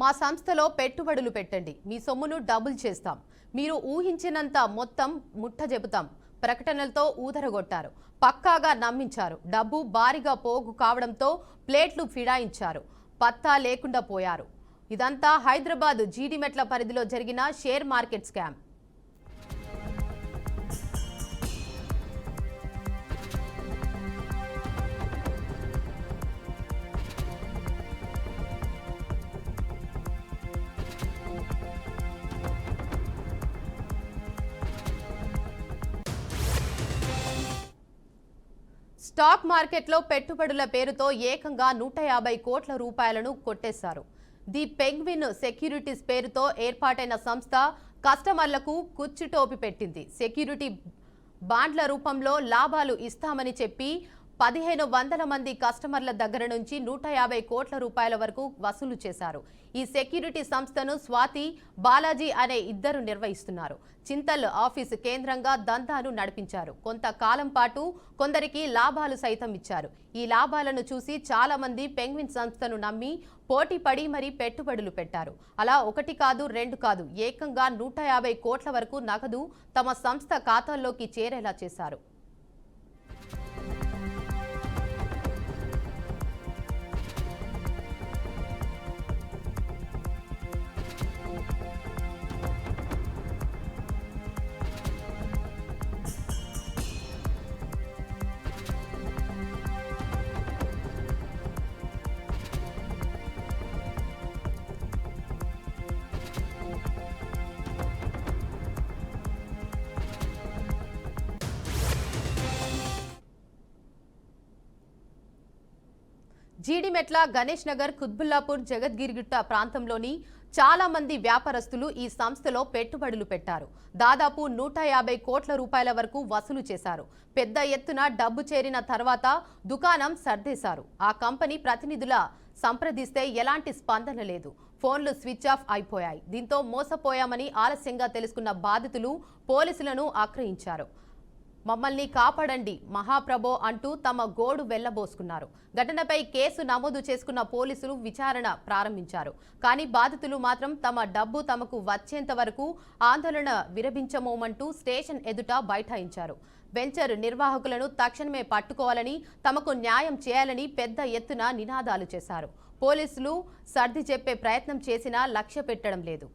మా సంస్థలో పెట్టుబడులు పెట్టండి, మీ సొమ్మును డబుల్ చేస్తాం, మీరు ఊహించినంత మొత్తం ముట్ట చెబుతాం ప్రకటనలతో ఊదరగొట్టారు. పక్కాగా నమ్మించారు. డబ్బు భారీగా పోగు కావడంతో ప్లేట్లు ఫిడాయించారు. పత్తా లేకుండా పోయారు. ఇదంతా హైదరాబాద్ జీడిమెట్ల పరిధిలో జరిగిన షేర్ మార్కెట్ స్కామ్. స్టాక్ మార్కెట్లో పెట్టుబడుల పేరుతో ఏకంగా 150 కోట్ల రూపాయలను కొట్టేశారు. ది పెంగ్విన్ సెక్యూరిటీస్ పేరుతో ఏర్పాటైన సంస్థ కస్టమర్లకు కుచ్చుటోపి పెట్టింది. సెక్యూరిటీ బాండ్ల రూపంలో లాభాలు ఇస్తామని చెప్పి 1500 మంది కస్టమర్ల దగ్గర నుంచి 150 కోట్ల రూపాయల వరకు వసూలు చేశారు. ఈ సెక్యూరిటీ సంస్థను స్వాతి, బాలాజీ అనే ఇద్దరు నిర్వహిస్తున్నారు. చింతల్ ఆఫీసు కేంద్రంగా దందాను నడిపించారు. కొంతకాలం పాటు కొందరికి లాభాలు సైతం ఇచ్చారు. ఈ లాభాలను చూసి చాలా మంది పెంగ్విన్ సంస్థను నమ్మి పోటీ పడి మరీ పెట్టుబడులు పెట్టారు. అలా ఒకటి కాదు, రెండు కాదు, ఏకంగా 150 కోట్ల వరకు నగదు తమ సంస్థ ఖాతాల్లోకి చేరేలా చేశారు. జీడిమెట్ల, గణేష్ నగర్, కుత్బుల్లాపూర్, జగద్గిరిగుట్ట ప్రాంతంలోని చాలా మంది వ్యాపారస్తులు ఈ సంస్థలో పెట్టుబడులు పెట్టారు. దాదాపు 150 కోట్ల రూపాయల వరకు వసూలు చేశారు. పెద్ద ఎత్తున డబ్బు చేరిన తర్వాత దుకాణం సర్దేశారు. ఆ కంపెనీ ప్రతినిధుల సంప్రదిస్తే ఎలాంటి స్పందన లేదు. ఫోన్లు స్విచ్ ఆఫ్ అయిపోయాయి. దీంతో మోసపోయామని ఆలస్యంగా తెలుసుకున్న బాధితులు పోలీసులను ఆశ్రయించారు. మమ్మల్ని కాపాడండి మహాప్రభో అంటూ తమ గోడు వెళ్లబోసుకున్నారు. ఘటనపై కేసు నమోదు చేసుకున్న పోలీసులు విచారణ ప్రారంభించారు. కానీ బాధితులు మాత్రం తమ డబ్బు తమకు వచ్చేంత వరకు ఆందోళన విరమించమోమంటూ స్టేషన్ ఎదుట బైఠాయించారు. వెంచర్ నిర్వాహకులను తక్షణమే పట్టుకోవాలని, తమకు న్యాయం చేయాలని పెద్ద ఎత్తున నినాదాలు చేశారు. పోలీసులు సర్ది చెప్పే ప్రయత్నం చేసినా లక్ష్య పెట్టడం లేదు.